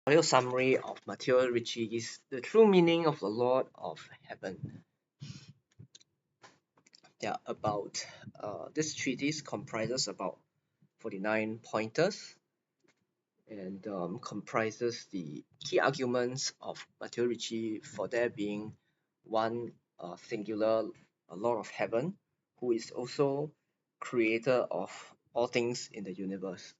little summary of Matteo Ricci is the true meaning of the Lord of Heaven. Yeah, about this treatise comprises about 49 pointers and comprises the key arguments of Matteo Ricci for there being one singular Lord of Heaven who is also creator of all things in the universe.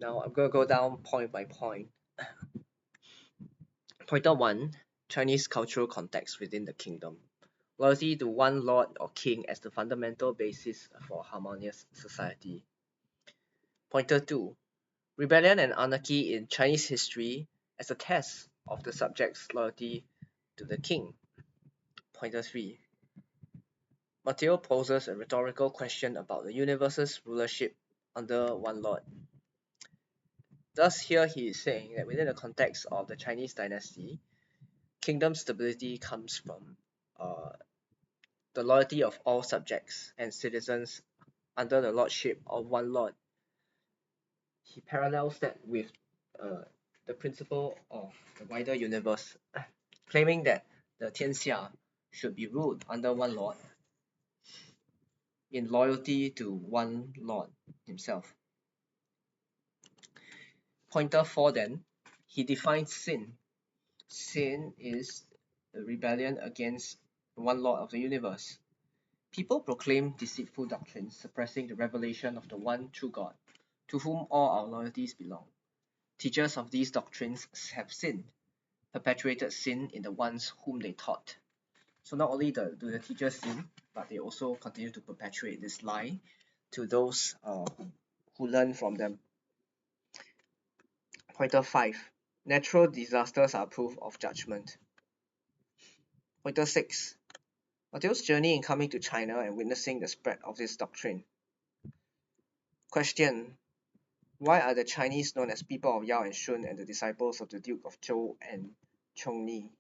Now I'm going to go down point by point. Pointer 1, Chinese cultural context within the kingdom. Loyalty to one lord or king as the fundamental basis for harmonious society. Pointer 2, rebellion and anarchy in Chinese history as a test of the subject's loyalty to the king. Pointer 3, Matteo poses a rhetorical question about the universe's rulership under one lord. Thus here he is saying that within the context of the Chinese dynasty, kingdom stability comes from the loyalty of all subjects and citizens under the lordship of one lord. He parallels that with the principle of the wider universe, claiming that the Tianxia should be ruled under one lord in loyalty to one lord himself. Pointer 4 then, he defines sin. Sin is the rebellion against one lord of the universe. People proclaim deceitful doctrines, suppressing the revelation of the one true God, to whom all our loyalties belong. Teachers of these doctrines have sinned, perpetuated sin in the ones whom they taught. So not only do the teachers sin, but they also continue to perpetuate this lie to those who learn from them. Pointer 5. Natural disasters are proof of judgment. Pointer 6. Matteo's journey in coming to China and witnessing the spread of this doctrine. Question. Why are the Chinese known as people of Yao and Shun and the disciples of the Duke of Zhou and Chongni?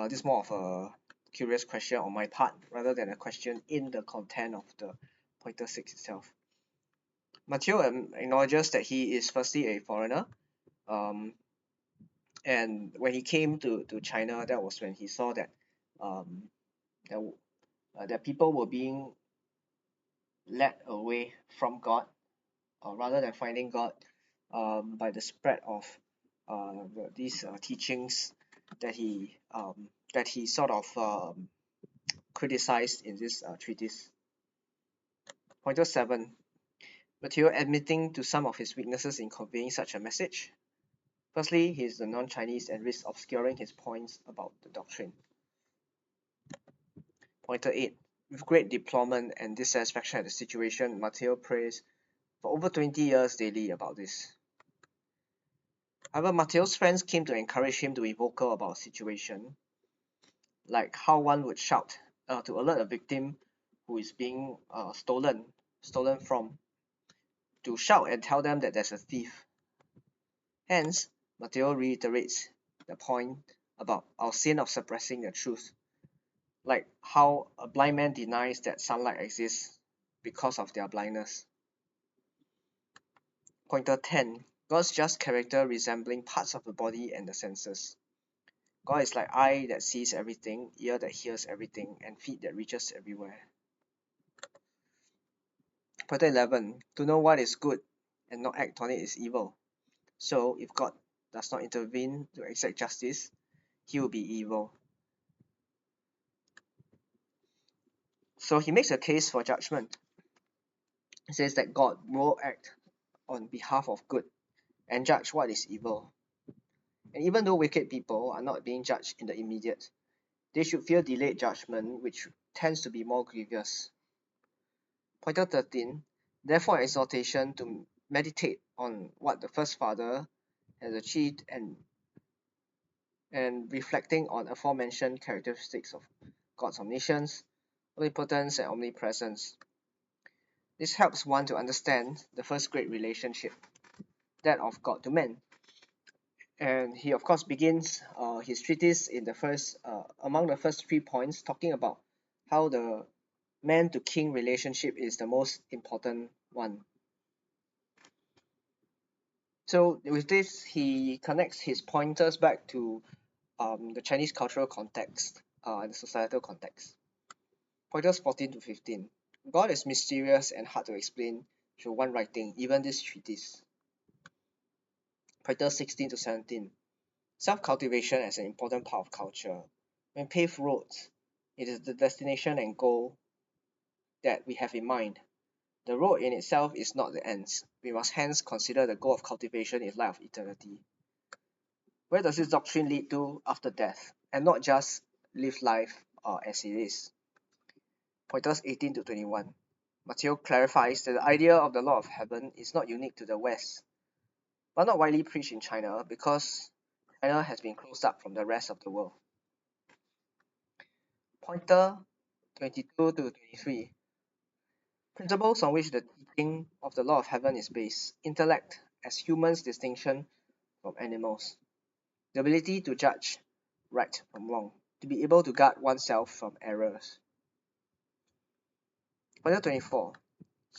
This is more of a curious question on my part rather than a question in the content of the pointer 6 itself. Matteo acknowledges that he is firstly a foreigner, and when he came to China, that was when he saw that that people were being led away from God, rather than finding God, by the spread of these teachings that he sort of criticized in this treatise. Pointer 7. Matteo admitting to some of his weaknesses in conveying such a message. Firstly, he is a non-Chinese and risks obscuring his points about the doctrine. Pointer 8. With great deployment and dissatisfaction at the situation, Matteo prays for over 20 years daily about this. However, Matteo's friends came to encourage him to be vocal about the situation, like how one would shout to alert a victim who is being stolen from, to shout and tell them that there's a thief. Hence, Matteo reiterates the point about our sin of suppressing the truth, like how a blind man denies that sunlight exists because of their blindness. Pointer 10. God's just character resembling parts of the body and the senses. God is like eye that sees everything, ear that hears everything, and feet that reaches everywhere. Pointer 11. To know what is good and not act on it is evil. So, if God does not intervene to exact justice, he will be evil. So he makes a case for judgment. He says that God will act on behalf of good and judge what is evil. And even though wicked people are not being judged in the immediate, they should fear delayed judgment, which tends to be more grievous. Pointer 13. Therefore, an exhortation to meditate on what the first father has achieved and reflecting on aforementioned characteristics of God's omniscience, omnipotence, and omnipresence. This helps one to understand the first great relationship, that of God to man. And he of course begins his treatise in the first among the first 3 points, talking about how the man to king relationship is the most important one. So with this, he connects his pointers back to the Chinese cultural context and the societal context. Pointers 14 to 15. God is mysterious and hard to explain through one writing, even this treatise. Pointers 16 to 17. Self-cultivation as an important part of culture. When paved roads, it is the destination and goal that we have in mind. The road in itself is not the ends. We must hence consider the goal of cultivation in light of eternity. Where does this doctrine lead to after death? And not just live life as it is. Pointers 18 to 21. Matteo clarifies that the idea of the law of heaven is not unique to the West, but not widely preached in China because China has been closed up from the rest of the world. Pointer 22 to 23. Principles on which the teaching of the law of heaven is based. Intellect as humans' distinction from animals. The ability to judge right from wrong. To be able to guard oneself from errors. Pointer 24.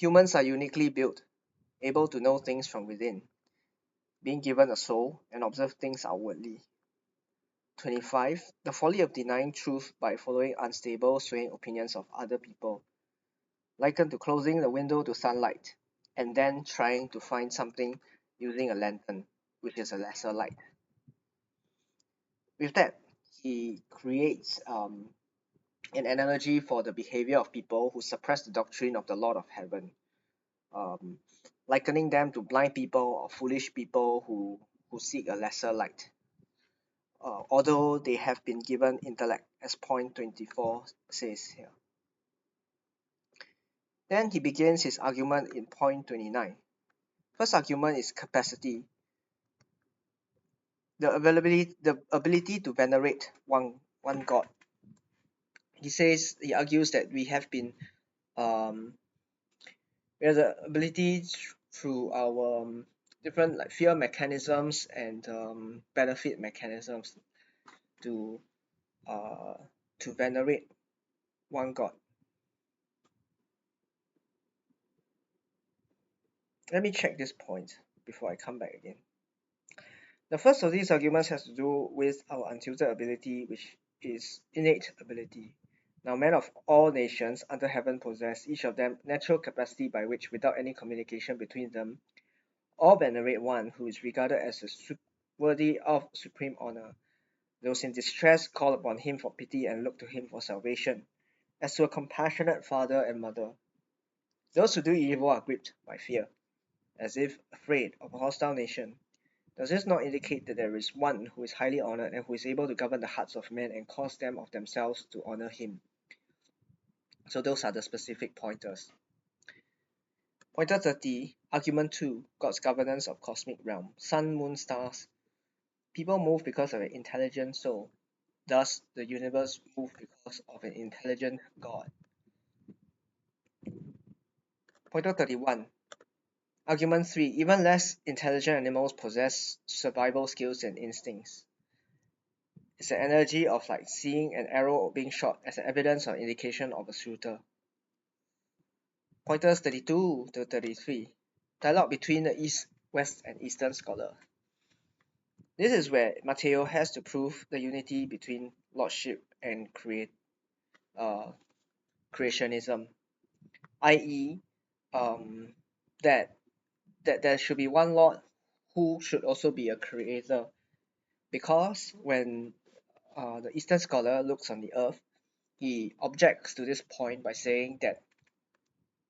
Humans are uniquely built, able to know things from within, being given a soul and observe things outwardly. 25. The folly of denying truth by following unstable, swaying opinions of other people, likened to closing the window to sunlight and then trying to find something using a lantern, which is a lesser light. With that, he creates an analogy for the behavior of people who suppress the doctrine of the Lord of Heaven, um, likening them to blind people or foolish people who seek a lesser light. Although they have been given intellect, as point 24 says here. Then he begins his argument in point 29. First argument is capacity, the ability to venerate one God. He argues that we have the ability through our different like fear mechanisms and benefit mechanisms to uh, to venerate one God. Let me check this point before I come back again. The first of these arguments has to do with our untutored ability, which is innate ability. Now men of all nations under heaven possess, each of them, natural capacity by which, without any communication between them, all venerate one who is regarded as worthy of supreme honor. Those in distress call upon him for pity and look to him for salvation, as to a compassionate father and mother. Those who do evil are gripped by fear, as if afraid of a hostile nation. Does this not indicate that there is one who is highly honored and who is able to govern the hearts of men and cause them of themselves to honor him? So those are the specific pointers. Pointer 30, argument 2, God's governance of cosmic realm. Sun, moon, stars. People move because of an intelligent soul. Thus, the universe moves because of an intelligent God. Pointer 31, argument 3, even less intelligent animals possess survival skills and instincts. It's the energy of like seeing an arrow being shot as an evidence or indication of a shooter. Pointers 32 to 33. Dialogue between the East, West, and Eastern scholar. This is where Matteo has to prove the unity between lordship and creationism, i.e., that there should be one Lord who should also be a creator. Because when the Eastern scholar looks on the earth, he objects to this point by saying that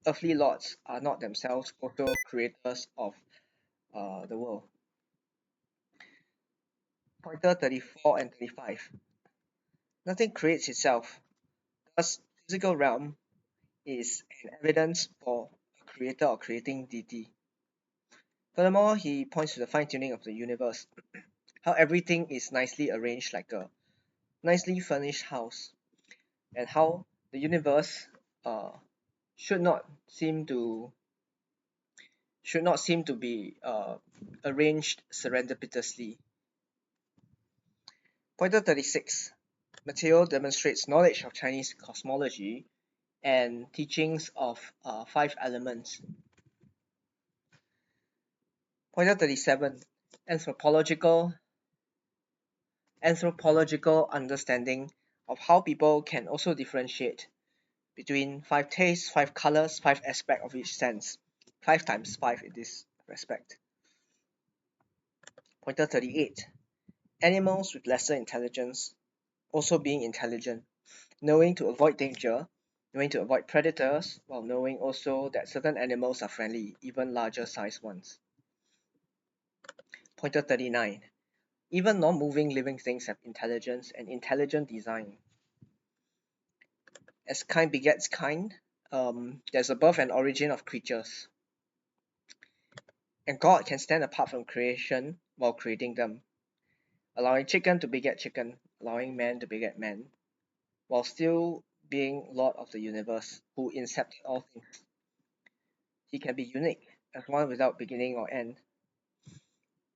earthly lords are not themselves also creators of the world. Pointer 34 and 35. Nothing creates itself. Thus, physical realm is an evidence for a creator or creating deity. Furthermore, he points to the fine-tuning of the universe, how everything is nicely arranged like a nicely furnished house, and how the universe uh, should not seem to be arranged serendipitously. Pointer 36. Matteo demonstrates knowledge of Chinese cosmology and teachings of 5 elements. Pointer 37. Anthropological understanding of how people can also differentiate between 5 tastes, 5 colors, 5 aspects of each sense. 5 times 5 in this respect. Pointer 38. Animals with lesser intelligence also being intelligent, knowing to avoid danger, knowing to avoid predators, while knowing also that certain animals are friendly, even larger sized ones. Pointer 39. Even non-moving living things have intelligence and intelligent design. As kind begets kind, there's a birth and origin of creatures. And God can stand apart from creation while creating them, allowing chicken to beget chicken, allowing man to beget man, while still being Lord of the universe, who incepted all things. He can be unique, as one without beginning or end.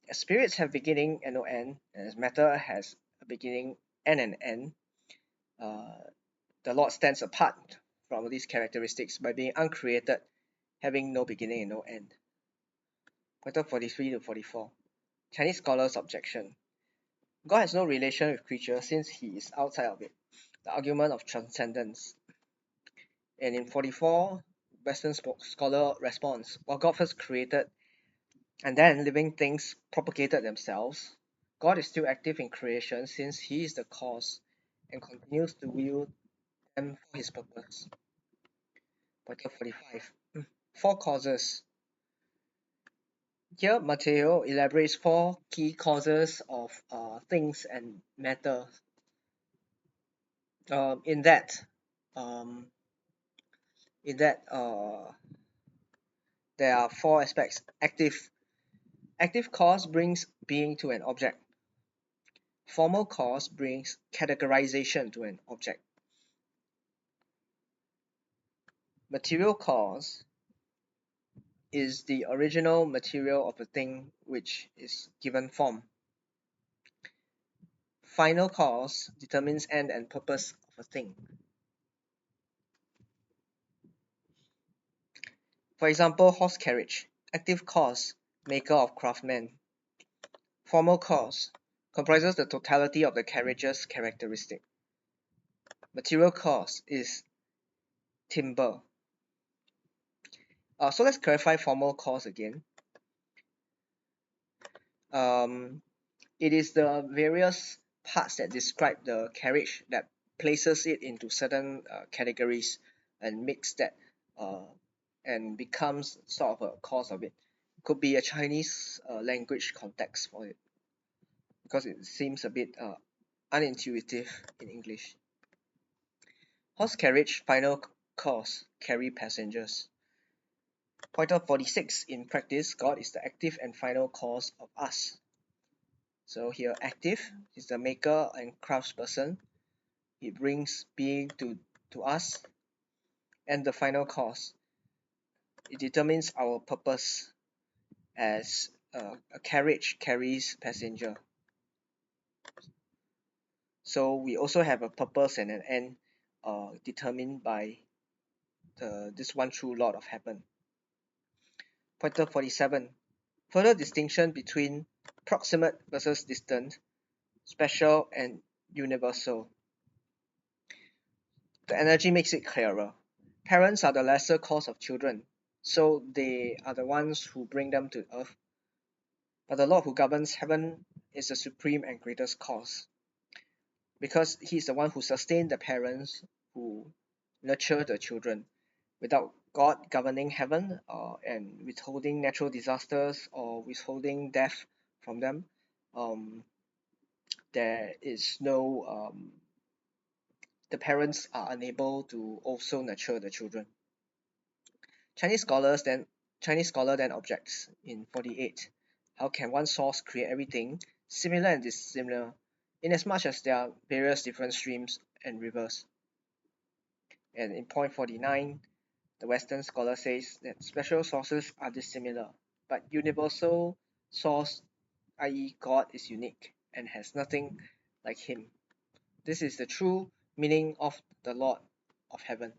As spirits have beginning and no end, and as matter has a beginning and an end, uh, the Lord stands apart from these characteristics by being uncreated, having no beginning and no end. Pointer 43 to 44. Chinese scholars' objection. God has no relation with creatures since he is outside of it. The argument of transcendence. And in 44, Western scholar responds, while God first created and then living things propagated themselves, God is still active in creation since he is the cause and continues to wield them for his purpose. Pointer 45. 4 causes. Here, Matteo elaborates 4 key causes of things and matter. In that, um, there are 4 aspects. Active cause brings being to an object. Formal cause brings categorization to an object. Material cause is the original material of a thing which is given form. Final cause determines end and purpose of a thing. For example, horse carriage. Active cause, maker of craftsman. Formal cause comprises the totality of the carriage's characteristic. Material cause is timber. So let's clarify formal cause again. It is the various parts that describe the carriage that places it into certain categories and makes that and becomes sort of a cause of it. Could be a Chinese language context for it because it seems a bit unintuitive in English. Horse carriage, final cause, carry passengers. Pointer 46. In practice, God is the active and final cause of us. So here, active is the maker and craftsperson. It brings being to us. And the final cause, it determines our purpose as a carriage carries passenger. So we also have a purpose and an end determined by this one true Lord of heaven. Pointer 47. Further distinction between proximate versus distant, special and universal. The analogy makes it clearer. Parents are the lesser cause of children, so they are the ones who bring them to earth. But the Lord who governs heaven is the supreme and greatest cause, because he is the one who sustains the parents who nurture the children. Without God governing heaven and withholding natural disasters or withholding death from them, there is no the parents are unable to also nurture the children. Chinese scholar then objects in 48. How can one source create everything, similar and dissimilar, inasmuch as there are various different streams and rivers? And in point 49, the Western scholar says that special sources are dissimilar, but universal source, i.e. God, is unique and has nothing like him. This is the true meaning of the Lord of heaven.